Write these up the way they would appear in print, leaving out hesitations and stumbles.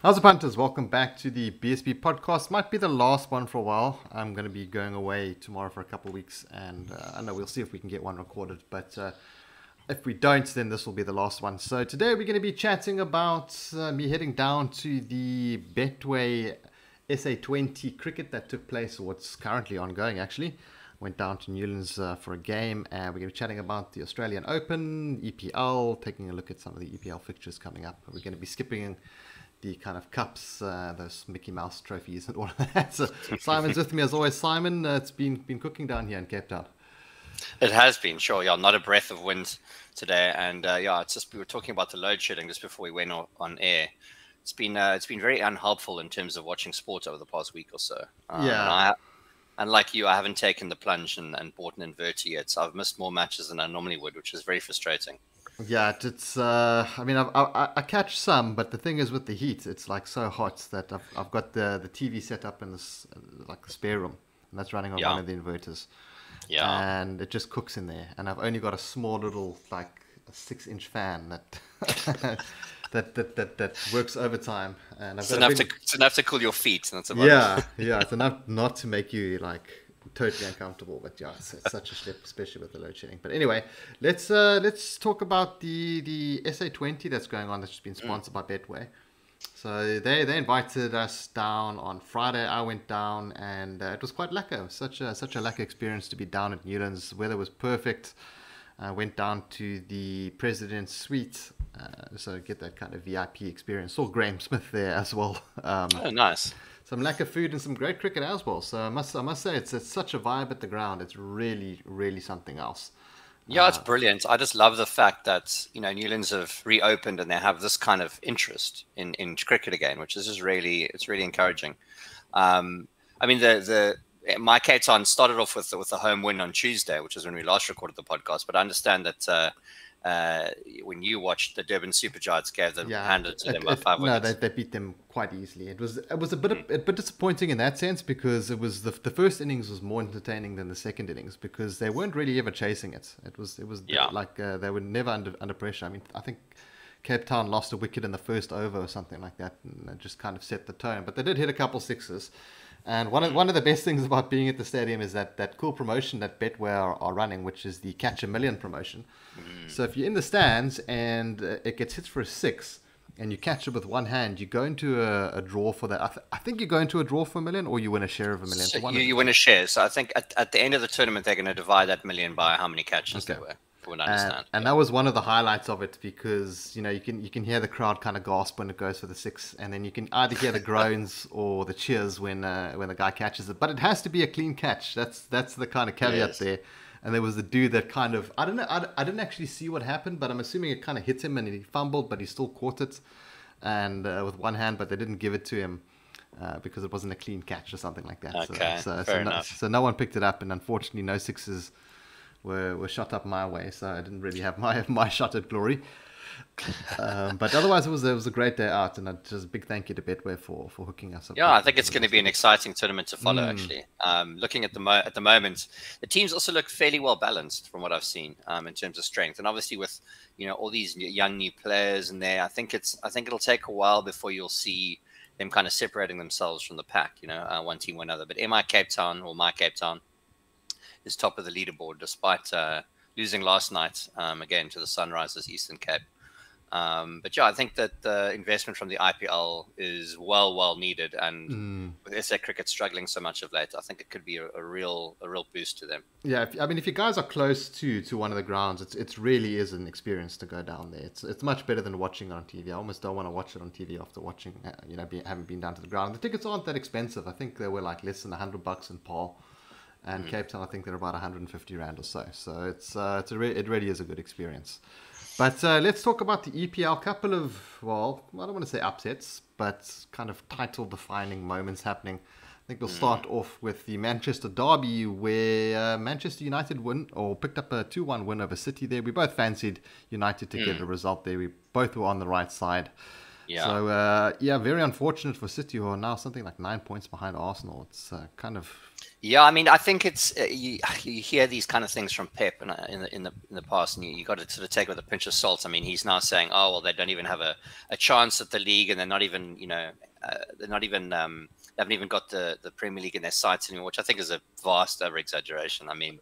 How's it, punters? Welcome back to the BSB podcast. Might be the last one for a while. I'm going to be going away tomorrow for a couple of weeks, and I know we'll see if we can get one recorded. But if we don't, then this will be the last one. So today we're going to be chatting about me heading down to the Betway SA20 cricket that took place, or what's currently ongoing actually. Went down to Newlands for a game, and we're going to be chatting about the Australian Open, EPL, taking a look at some of the EPL fixtures coming up. We're going to be skipping the kind of cups, those Mickey Mouse trophies and all of that. So Simon's with me as always. Simon, it's been cooking down here in Cape Town. It has been, sure. Yeah, not a breath of wind today, and yeah, it's just we were talking about the load shedding just before we went on air. It's been very unhelpful in terms of watching sport over the past week or so. Yeah. And like you, I haven't taken the plunge and bought an inverter yet, so I've missed more matches than I normally would, which is very frustrating. Yeah, it's. I mean, I catch some, but the thing is with the heat, it's like so hot that I've got the TV set up in this like the spare room, and that's running on one of the inverters. Yeah, and it just cooks in there, and I've only got a small little like a 6-inch fan that that works overtime, and it's enough to cool your feet, and that's about it. Yeah, it's enough not to make you like totally uncomfortable, but yeah, it's such a slip, especially with the load shedding. But anyway, let's talk about the SA20 that's going on. That's just been sponsored by Betway. So they invited us down on Friday. I went down, and it was quite lekker. It was such a lekker experience to be down at Newlands. The weather was perfect. I went down to the President's Suite, so get that kind of VIP experience. Saw Graham Smith there as well. Oh, nice. Some lekker food and some great cricket as well. So I must say it's such a vibe at the ground. It's really, really something else. Yeah, it's brilliant. I just love the fact that Newlands have reopened and they have this kind of interest in cricket again, which is just really encouraging. I mean, my Cape Town started off with the home win on Tuesday, which is when we last recorded the podcast. But I understand that when you watched the Durban Super Giants gave them handed to them by 5 wickets. No, they beat them quite easily. It was a bit disappointing in that sense, because it was the first innings was more entertaining than the second innings, because they weren't really ever chasing it. It was like they were never under pressure. I mean, I think Cape Town lost a wicket in the first over or something like that, and it just kind of set the tone. But they did hit a couple sixes. And one of the best things about being at the stadium is that cool promotion that Betway are running, which is the Catch a Million promotion. So if you're in the stands and it gets hit for a 6 and you catch it with one hand, you go into a draw for that. I think you go into a draw for $1 million, or you win a share of $1 million. So you win a share. So I think at the end of the tournament, they're going to divide that $1 million by how many catches there were. And that was one of the highlights of it, because you can hear the crowd kind of gasp when it goes for the 6, and then you can either hear the groans or the cheers when the guy catches it. But it has to be a clean catch. That's the kind of caveat there. And there was the dude that kind of, I don't know, I didn't actually see what happened, but I'm assuming it kind of hit him and he fumbled, but he still caught it, and with one hand, but they didn't give it to him because it wasn't a clean catch or something like that. Okay, fair enough. So no one picked it up, and unfortunately no sixes were shot up my way, so I didn't really have my shot at glory. But otherwise, it was a great day out, and just a big thank you to Betway for hooking us up. Yeah, I think it's going to be an exciting tournament to follow. Actually, looking at the moment, the teams also look fairly well balanced from what I've seen in terms of strength, and obviously with all these young new players in there, I think it'll take a while before you'll see them kind of separating themselves from the pack. One team or another. But my Cape Town is top of the leaderboard despite losing last night again to the Sunrisers Eastern Cape. But yeah, I think that the investment from the IPL is well needed, and with SA cricket struggling so much of late, I think it could be a real boost to them. Yeah, if you guys are close to one of the grounds, it really is an experience to go down there. It's much better than watching it on TV. I almost don't want to watch it on TV after watching, having been down to the ground. The tickets aren't that expensive. I think they were like less than $100 in Paul. And Cape Town, I think they're about 150 Rand or so. So it really is a good experience. But let's talk about the EPL. Couple of, well, I don't want to say upsets, but kind of title-defining moments happening. I think we'll start off with the Manchester derby, where Manchester United picked up a 2-1 win over City there. We both fancied United to get a result there. We both were on the right side. Yeah. So, yeah, very unfortunate for City, who are now something like 9 points behind Arsenal. It's kind of... Yeah, I mean, I think it's you hear these kind of things from Pep in the past, and you got to sort of take it with a pinch of salt. I mean, he's now saying, "Oh, well, they don't even have a chance at the league, and they're not even, they're not even they haven't even got the Premier League in their sights anymore," which I think is a vast over exaggeration. I mean,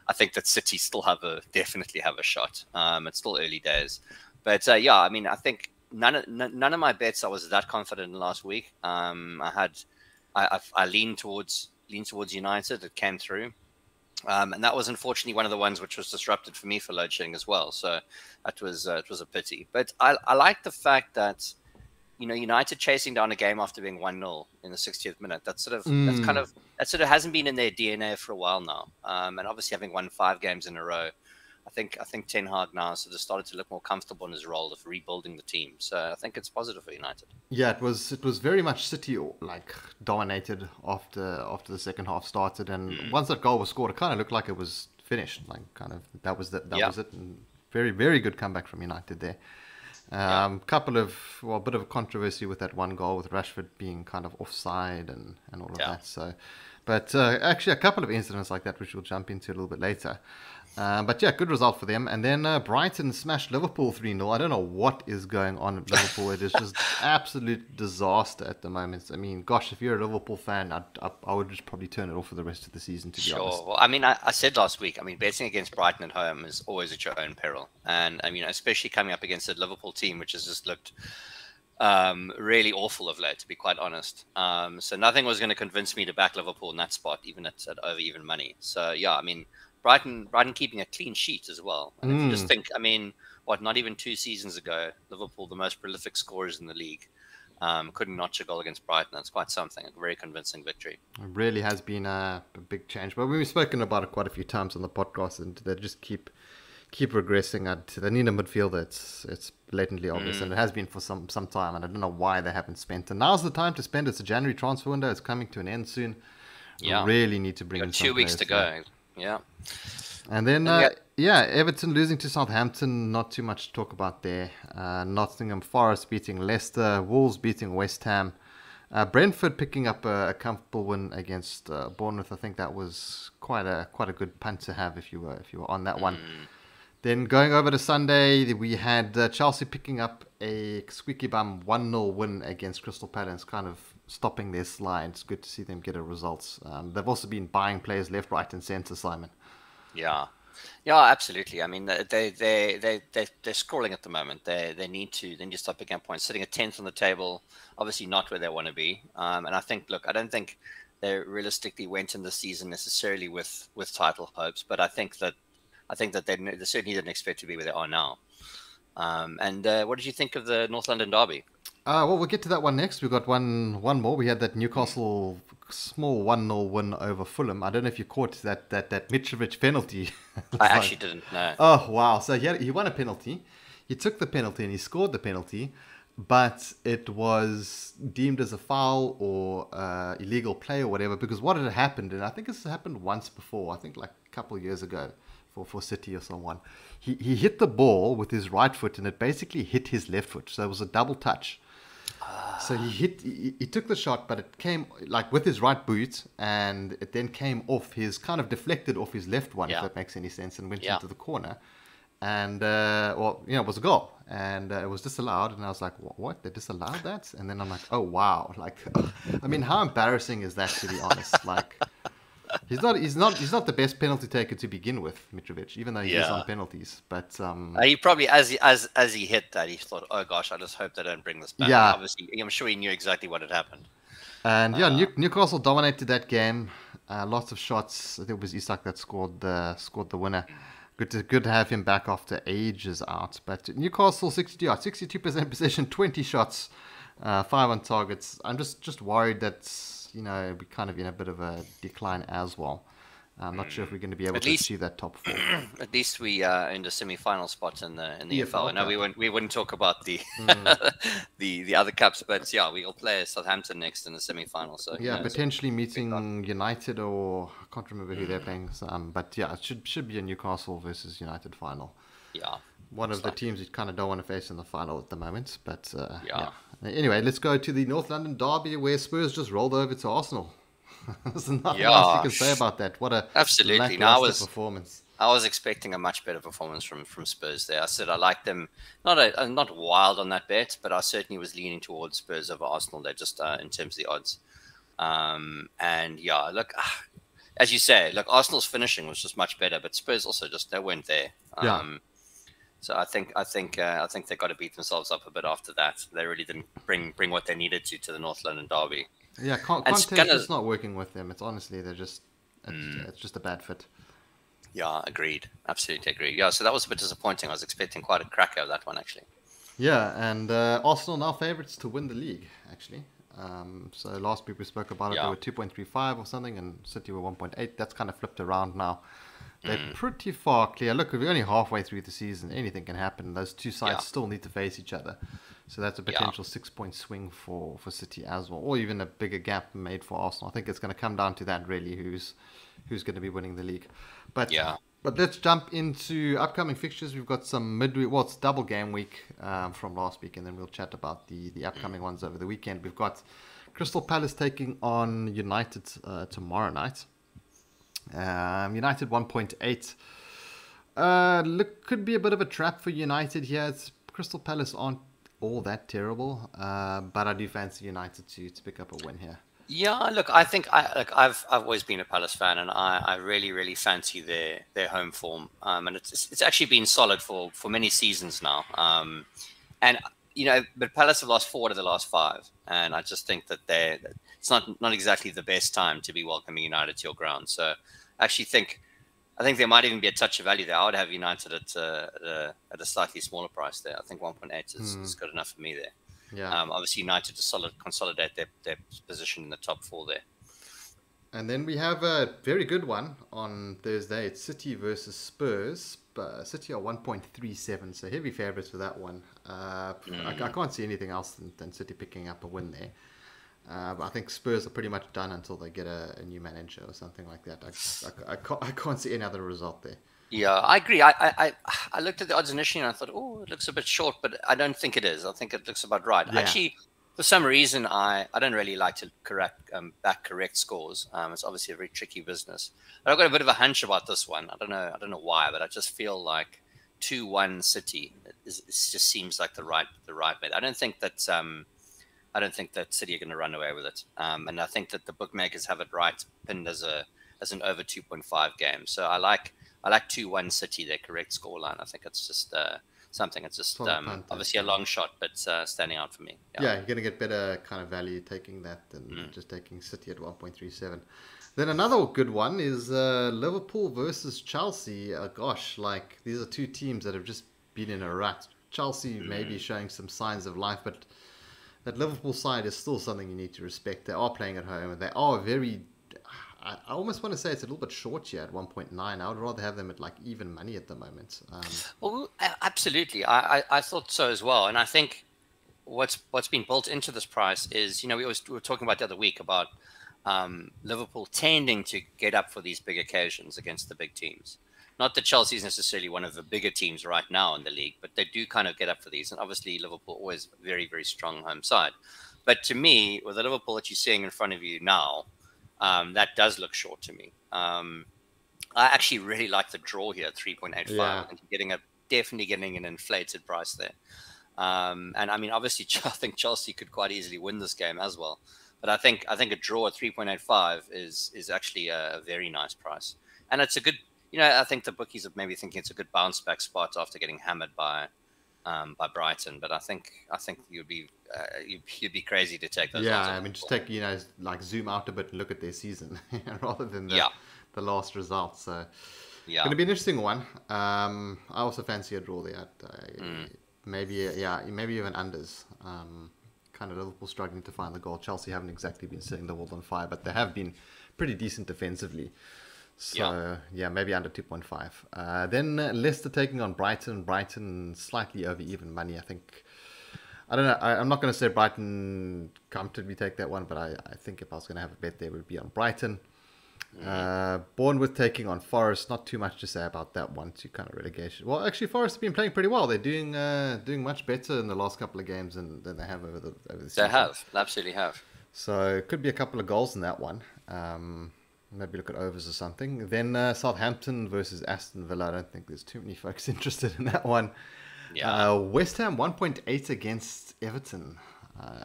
I think that City still definitely have a shot. It's still early days, but yeah, I mean, I think none of my bets I was that confident in last week. I leaned towards United. It came through, and that was unfortunately one of the ones which was disrupted for me for load shedding as well. So that was it was a pity. But I like the fact that United chasing down a game after being 1-0 in the 60th minute. That sort of hasn't been in their DNA for a while now. And obviously having won 5 games in a row, I think Ten Hag now sort of started to look more comfortable in his role of rebuilding the team. So I think it's positive for United. Yeah, it was very much City like dominated after the second half started, and once that goal was scored, it kind of looked like it was finished. Like kind of that was it. And very, very good comeback from United there. A bit of a controversy with that one goal with Rashford being kind of offside and all of that. So, but actually a couple of incidents like that which we'll jump into a little bit later. But yeah, good result for them. And then Brighton smashed Liverpool 3-0. I don't know what is going on at Liverpool. It is just absolute disaster at the moment. I mean, gosh, if you're a Liverpool fan, I would just probably turn it off for the rest of the season, to be honest. Sure. Well, I mean, I said last week, I mean, betting against Brighton at home is always at your own peril. And, I mean, especially coming up against a Liverpool team, which has just looked really awful of late, to be quite honest. So nothing was going to convince me to back Liverpool in that spot, even at over even money. So, yeah, I mean, Brighton keeping a clean sheet as well. And if you just think, I mean, not even 2 seasons ago, Liverpool, the most prolific scorers in the league, couldn't notch a goal against Brighton. That's quite something. A very convincing victory. It really has been a big change. But we've spoken about it quite a few times on the podcast, and they just keep regressing. They need a midfielder. It's blatantly obvious, and it has been for some time. And I don't know why they haven't spent. And now's the time to spend. It's a January transfer window. It's coming to an end soon. Yeah, we really need to bring in some 2 weeks to go. There. Yeah. And then, Everton losing to Southampton. Not too much to talk about there. Nottingham Forest beating Leicester. Wolves beating West Ham. Brentford picking up a comfortable win against Bournemouth. I think that was quite a good punt to have if you were on that one. Then going over to Sunday, we had Chelsea picking up a squeaky bum 1-0 win against Crystal Palace, kind of stopping their slide. It's good to see them get a result. They've also been buying players left, right, and centre, Simon. Yeah, absolutely. I mean, they're scoring at the moment. They need to start picking up points. Sitting at 10th on the table, obviously not where they want to be. And I think, look, I don't think they realistically went in the season necessarily with title hopes, but I think that they certainly didn't expect to be where they are now. And what did you think of the North London derby? Well, we'll get to that one next. We've got one more. We had that Newcastle small 1-0 win over Fulham. I don't know if you caught that Mitrovic penalty. I actually didn't know. Oh, wow. So he won a penalty. He took the penalty and he scored the penalty, but it was deemed as a foul or illegal play or whatever, because what had happened, and I think this happened once before, I think like a couple of years ago, for City or someone. He hit the ball with his right foot and it basically hit his left foot. So it was a double touch. So he took the shot, but it came like with his right boot, and it then came off his, kind of deflected off his left one, if that makes any sense, and went into the corner. And, it was a goal. And it was disallowed. And I was like, what? They disallowed that? And then I'm like, oh, wow. Like, I mean, how embarrassing is that, to be honest? Like, he's not the best penalty taker to begin with, Mitrovic, even though he is on penalties. But he probably, as he hit that, he thought, "Oh gosh, I just hope they don't bring this back." Yeah, obviously, I'm sure he knew exactly what had happened. And Newcastle dominated that game. Lots of shots. I think it was Isak that scored the winner. Good to have him back after ages out. But Newcastle 62% possession, 20 shots, 5 on targets. I'm just worried that we're kind of in a bit of a decline as well. I'm not sure if we're going to be able to achieve that top 4. At least we are in the semi-final spot in the EPL. I know we wouldn't talk about the the other cups, but yeah, we'll play Southampton next in the semi-final. So potentially meeting United, or I can't remember who they're playing. But yeah, it should be a Newcastle versus United final. Yeah. one of the teams you kind of don't want to face in the final at the moment. But Yeah. Anyway, let's go to the North London derby where Spurs just rolled over to Arsenal. There's nothing else you can say about that. What a Absolutely. lackluster performance. I was expecting a much better performance from Spurs there. I said I liked them, not wild on that bet, but I certainly was leaning towards Spurs over Arsenal there, just in terms of the odds. And yeah, look, as you say, look, Arsenal's finishing was just much better, but Spurs also they weren't there. So I think they got to beat themselves up a bit after that. They really didn't bring what they needed to the North London derby. Yeah, Conte's just not working with them. It's honestly it's just a bad fit. Yeah, agreed. Absolutely agreed. Yeah, so that was a bit disappointing. I was expecting quite a cracker of that one, actually. Yeah, and Arsenal now favourites to win the league, actually. So last week we spoke about it. They were 2.35 or something, and City were 1.8. That's kind of flipped around now. They're pretty far clear. Look, we're only halfway through the season. Anything can happen. Those two sides still need to face each other. So that's a potential 6-point swing for City as well, or even a bigger gap made for Arsenal. I think it's going to come down to that, really, who's going to be winning the league. But let's jump into upcoming fixtures. We've got some midweek, it's double game week from last week, and then we'll chat about the upcoming ones over the weekend. We've got Crystal Palace taking on United tomorrow night. United 1.8. Look, could be a bit of a trap for United here. Crystal Palace aren't all that terrible, but I do fancy United to pick up a win here. Yeah, look, I think I've always been a Palace fan, and I really fancy their home form. And it's actually been solid for many seasons now. And but Palace have lost 4 out of the last 5, and I just think that it's not exactly the best time to be welcoming United to your ground. So I actually think there might even be a touch of value there. I would have United at a slightly smaller price there. I think 1.8 is good enough for me there. Yeah. Obviously, United to consolidate their position in the top 4 there. And then we have a very good one on Thursday. It's City versus Spurs. City are 1.37, so heavy favourites for that one. I can't see anything else than City picking up a win there. But I think Spurs are pretty much done until they get a new manager or something like that. I can't see any other result there. Yeah, I agree. I looked at the odds initially and I thought, it looks a bit short, but I don't think it is. I think it looks about right. Yeah. Actually, for some reason, I don't really like to back correct scores. It's obviously a very tricky business. But I've got a bit of a hunch about this one. I don't know why, but I just feel like 2-1 City just seems like the right bet. I don't think that City are going to run away with it. And I think that the bookmakers have it right pinned as an over 2.5 game. So I like 2-1 City, their correct scoreline. I think it's just something that's just obviously a long shot, but standing out for me. Yeah, you're going to get better kind of value taking that than just taking City at 1.37. Then another good one is Liverpool versus Chelsea. These are two teams that have just been in a rut. Chelsea maybe showing some signs of life, but that Liverpool side is still something you need to respect. They are playing at home, and they are very... I almost want to say it's a little bit short here at 1.9. I would rather have them at even money at the moment. Well, absolutely. I thought so as well. And I think what's been built into this price is, we were talking about the other week about Liverpool tending to get up for these big occasions against the big teams. Not that Chelsea is necessarily one of the bigger teams right now in the league, but they do kind of get up for these. And obviously Liverpool always very, very strong home side. But to me, with the Liverpool that you're seeing in front of you now, that does look short to me. I actually really like the draw here, 3.85. Yeah. And definitely getting an inflated price there. And I mean, obviously, I think Chelsea could quite easily win this game as well. But I think a draw at 3.85 is actually a very nice price. And it's a good, I think the bookies are maybe thinking it's a good bounce back spot after getting hammered by Brighton. But I think you'd be crazy to take those. Yeah, I mean, just take zoom out a bit and look at their season rather than the last result. So going to be an interesting one. I also fancy a draw there. Maybe even unders. Kind of Liverpool struggling to find the goal. Chelsea haven't exactly been setting the world on fire, but they have been pretty decent defensively. So, maybe under 2.5. Then Leicester taking on Brighton. Brighton slightly over even money, I think. I don't know. I'm not going to say Brighton comfortably take that one, but I think if I was going to have a bet there, it would be on Brighton. Bournemouth taking on Forest. Not too much to say about that one. To kind of relegation. Well, actually, Forest have been playing pretty well. They're doing much better in the last couple of games than they have over the They season. have, absolutely have. So it could be a couple of goals in that one. Maybe look at overs or something. Then Southampton versus Aston Villa. I don't think there's too many folks interested in that one. Yeah. West Ham 1.8 against Everton.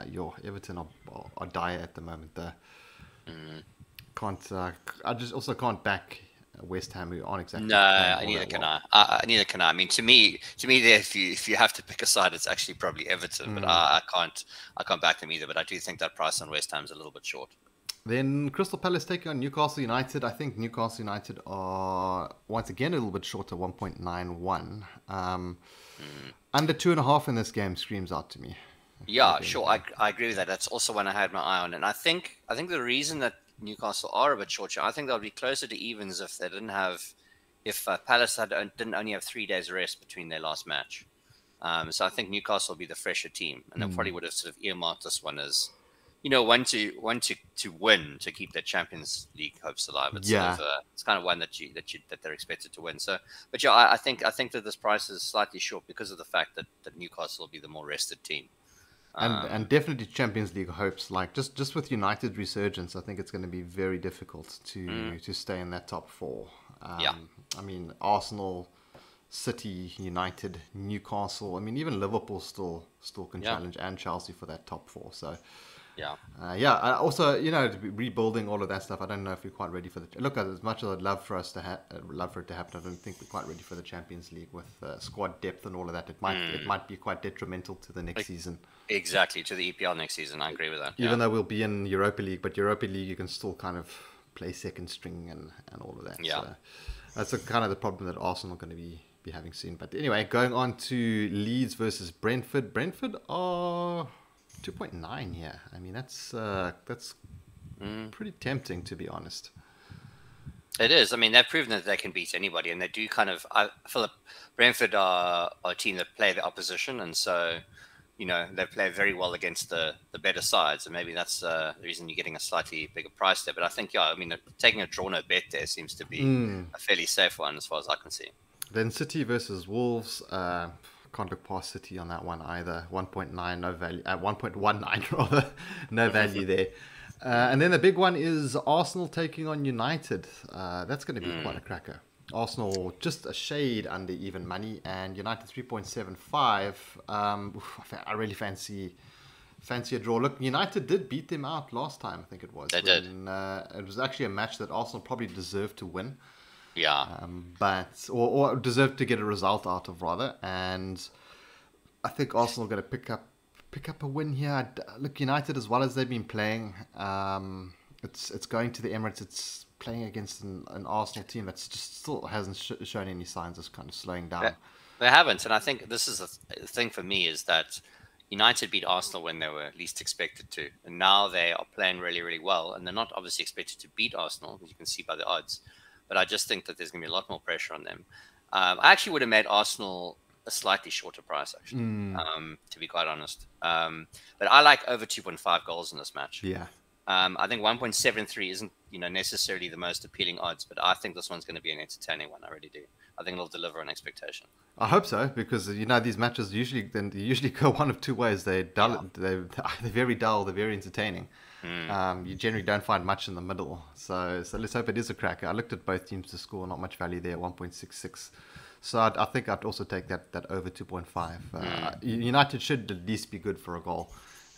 Your Everton are dire at the moment. Can't I just also can't back West Ham, who aren't exactly. No, neither can I. Neither can I. I mean, to me, there, if you have to pick a side, it's actually probably Everton. But I can't back them either. But I do think that price on West Ham is a little bit short. Then Crystal Palace taking on Newcastle United. I think Newcastle United are once again a little bit shorter, 1.91. Under 2.5 in this game screams out to me. Yeah, sure. I agree with that. That's also one I had my eye on, and I think the reason that Newcastle are a bit shorter, I think they'll be closer to evens if they didn't have, if Palace didn't only have 3 days rest between their last match. So I think Newcastle will be the fresher team, and they probably would have sort of earmarked this one as, one to win to keep their Champions League hopes alive. It's it's kind of one that they're expected to win. So, but yeah, I think that this price is slightly short because of the fact that Newcastle will be the more rested team. And definitely Champions League hopes. Like just with United resurgence, I think it's going to be very difficult to stay in that top four. I mean, Arsenal, City, United, Newcastle. I mean, even Liverpool still can challenge, and Chelsea for that top four. So. I also, rebuilding all of that stuff. I don't know if we're quite ready for the look. As much as I'd love for it to happen, I don't think we're quite ready for the Champions League with squad depth and all of that. It might be quite detrimental to the next season. Exactly, to the EPL next season. I agree with that. Even though we'll be in Europa League, but Europa League you can still kind of play second string and all of that. Yeah, so that's kind of the problem that Arsenal are going to be having soon. But anyway, going on to Leeds versus Brentford. Brentford are 2.9 here. I mean, that's pretty tempting, to be honest. It is. I mean, they've proven that they can beat anybody, and they do kind of. I feel like Brentford are a team that play the opposition, and so they play very well against the better sides, and maybe that's the reason you're getting a slightly bigger price there. But I think, taking a draw no bet there seems to be a fairly safe one as far as I can see. Then City versus Wolves. Can't look past City on that one either. 1.9, no value. 1.19 rather, no value there. And then the big one is Arsenal taking on United. That's going to be quite a cracker. Arsenal just a shade under even money, and United 3.75. I really fancy a draw. Look, United did beat them out last time. I think it was. They did. It was actually a match that Arsenal probably deserved to win. Yeah. But or deserved to get a result out of rather, and I think Arsenal are going to pick up a win here. Look, United, as well as they've been playing, it's going to the Emirates. It's playing against an Arsenal team that's just still hasn't shown any signs of kind of slowing down. They haven't, and I think this is the thing for me is that United beat Arsenal when they were least expected to, and now they are playing really, really well, and they're not obviously expected to beat Arsenal, as you can see by the odds. But I just think that there's going to be a lot more pressure on them. I actually would have made Arsenal a slightly shorter price, actually, to be quite honest. But I like over 2.5 goals in this match. Yeah. I think 1.73 isn't necessarily the most appealing odds, but I think this one's going to be an entertaining one. I really do. I think it'll deliver on expectation. I hope so, because these matches usually go one of two ways. They're dull, they're very dull, they're very entertaining. You generally don't find much in the middle. So let's hope it is a cracker. I looked at both teams to score, not much value there, 1.66. So I think I'd also take that over 2.5. United should at least be good for a goal,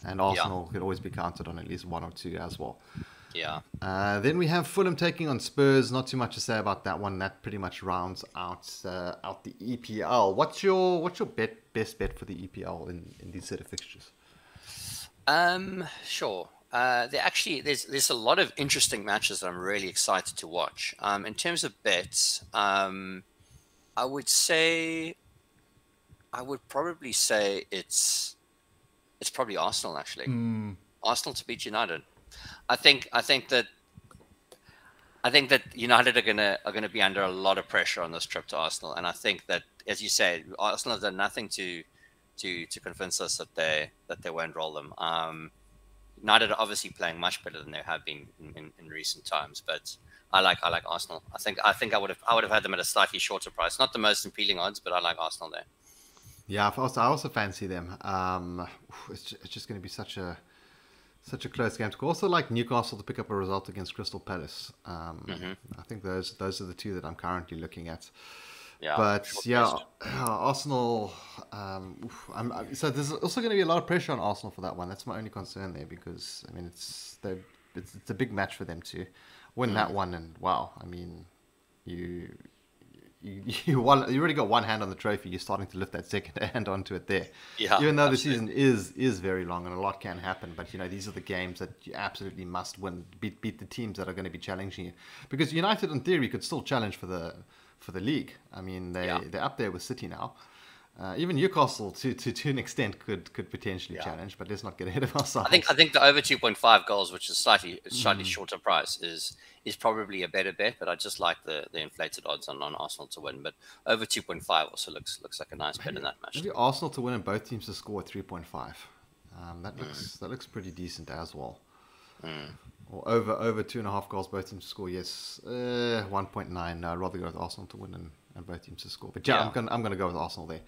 and Arsenal could always be counted on at least one or two as well. Yeah. Then we have Fulham taking on Spurs. Not too much to say about that one. That pretty much rounds out the EPL. What's your best bet for the EPL in these set of fixtures? Sure. There's a lot of interesting matches that I'm really excited to watch. In terms of bets, I would probably say it's probably Arsenal actually. Arsenal to beat United. I think that United are gonna be under a lot of pressure on this trip to Arsenal, and I think that, as you said, Arsenal have done nothing to convince us that they won't roll them. United are obviously playing much better than they have been in recent times, but I like Arsenal. I would have had them at a slightly shorter price. Not the most appealing odds, but I like Arsenal there. Yeah, I also fancy them. It's just going to be such a close game. I also like Newcastle to pick up a result against Crystal Palace. I think those are the two that I'm currently looking at. Yeah, But short yeah, list. Arsenal. So there's also going to be a lot of pressure on Arsenal for that one. That's my only concern there, because I mean it's a big match for them to win that one. And wow, I mean you you already got one hand on the trophy. You're starting to lift that second hand onto it there. Yeah, Even though absolutely. the season is very long and a lot can happen, but these are the games that you absolutely must win. Beat the teams that are going to be challenging you, because United in theory could still challenge for the league. I mean they're up there with City now. Even Newcastle to an extent could potentially Yeah. challenge, but let's not get ahead of ourselves. I think the over 2.5 goals, which is slightly shorter price, is probably a better bet. But I just like the inflated odds on Arsenal to win. But over 2.5 also looks like a nice bet in that match. Maybe Arsenal to win and both teams to score at 3.5. That looks pretty decent as well. Or over 2.5 goals both teams to score. Yes, 1.9. No, I'd rather go with Arsenal to win and both teams to score. But yeah, Yeah. I'm gonna go with Arsenal there.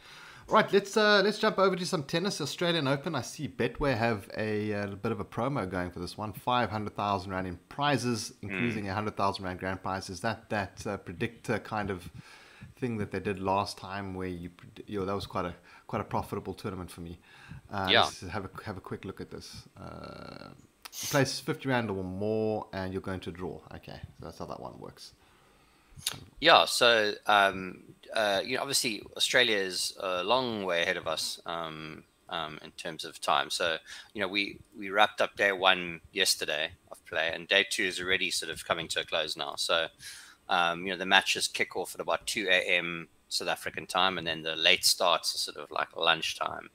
Right, let's jump over to some tennis. Australian Open. I see Betway have a bit of a promo going for this one. 500,000 rand in prizes, including 100,000 rand grand prize. Is that predictor kind of thing that they did last time, where that was quite a profitable tournament for me. Yeah. Let's have a quick look at this. Place 50 rand or more, and you're going to draw. Okay, so that's how that one works. Yeah, so obviously Australia is a long way ahead of us in terms of time. So we wrapped up day one yesterday of play, and day two is already sort of coming to a close now. So the matches kick off at about 2 a.m. South African time, and then the late starts are sort of like lunchtime,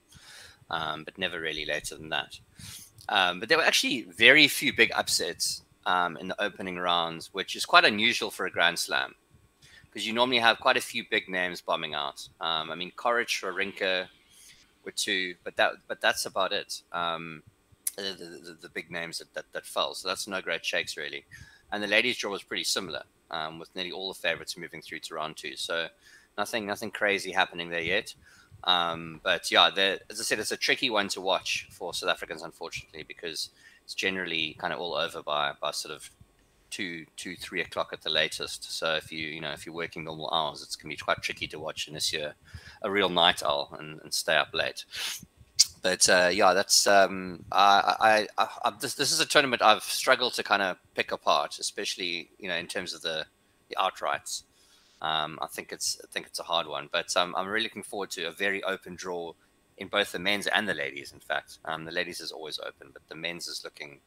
but never really later than that. But there were actually very few big upsets in the opening rounds, which is quite unusual for a Grand Slam, because you normally have quite a few big names bombing out. I mean, Coric, Wawrinka were two, but that's about it. The big names that fell. So that's no great shakes really. And the ladies' draw was pretty similar, with nearly all the favourites moving through to round two. So nothing crazy happening there yet. But yeah, as I said, it's a tricky one to watch for South Africans, unfortunately, because it's generally kind of all over by sort of 3 o'clock at the latest. So if you're working normal hours, it's gonna be quite tricky to watch unless you're a real night owl and stay up late. But yeah, that's this is a tournament I've struggled to kind of pick apart, especially in terms of the outrights. I think it's a hard one, but I'm really looking forward to a very open draw in both the men's and the ladies. In fact, the ladies is always open, but the men's is looking.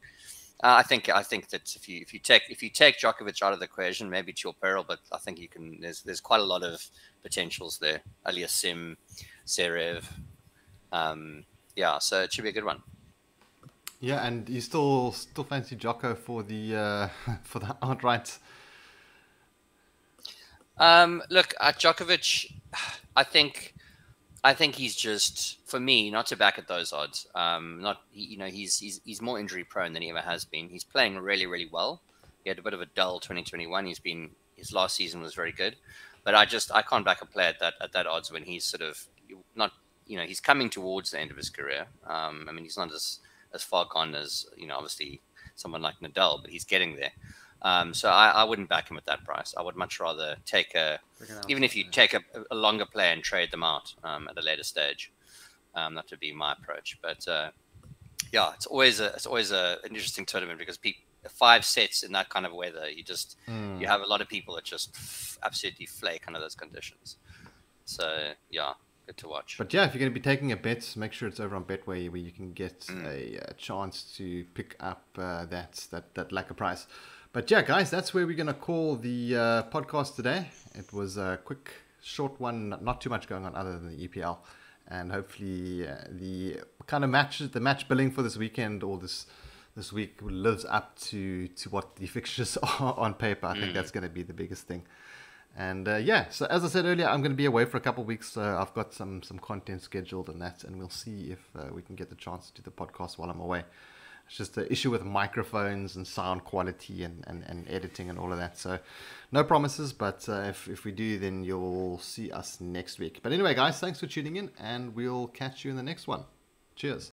I think that if you take Djokovic out of the equation, maybe to your peril, but I think you can. There's quite a lot of potentials there. Aliasim, Serev, yeah, so it should be a good one. Yeah, and you still fancy Jocko for the for the outright. Look, at Djokovic, I think he's just, for me, not to back at those odds. He's more injury prone than he ever has been. He's playing really, really well. He had a bit of a dull 2021. His last season was very good, but I can't back a player at that odds when he's sort of not, he's coming towards the end of his career. I mean, he's not as far gone as obviously someone like Nadal, but he's getting there. So I wouldn't back him at that price. I would much rather even if you take a longer player and trade them out at a later stage. That would be my approach. But yeah, it's always an interesting tournament, because 5 sets in that kind of weather, you have a lot of people that just absolutely flake under those conditions. So yeah, good to watch. But yeah, if you're going to be taking a bet, make sure it's over on Betway, where you can get a chance to pick up that lacquer price. But yeah, guys, that's where we're going to call the podcast today. It was a quick, short one, not too much going on other than the EPL. And hopefully the kind of the match billing for this weekend or this week lives up to what the fixtures are on paper. I think that's going to be the biggest thing. And yeah, so as I said earlier, I'm going to be away for a couple of weeks. So I've got some content scheduled and we'll see if we can get the chance to do the podcast while I'm away. It's just an issue with microphones and sound quality and editing and all of that. So no promises, but if we do, then you'll see us next week. But anyway, guys, thanks for tuning in, and we'll catch you in the next one. Cheers.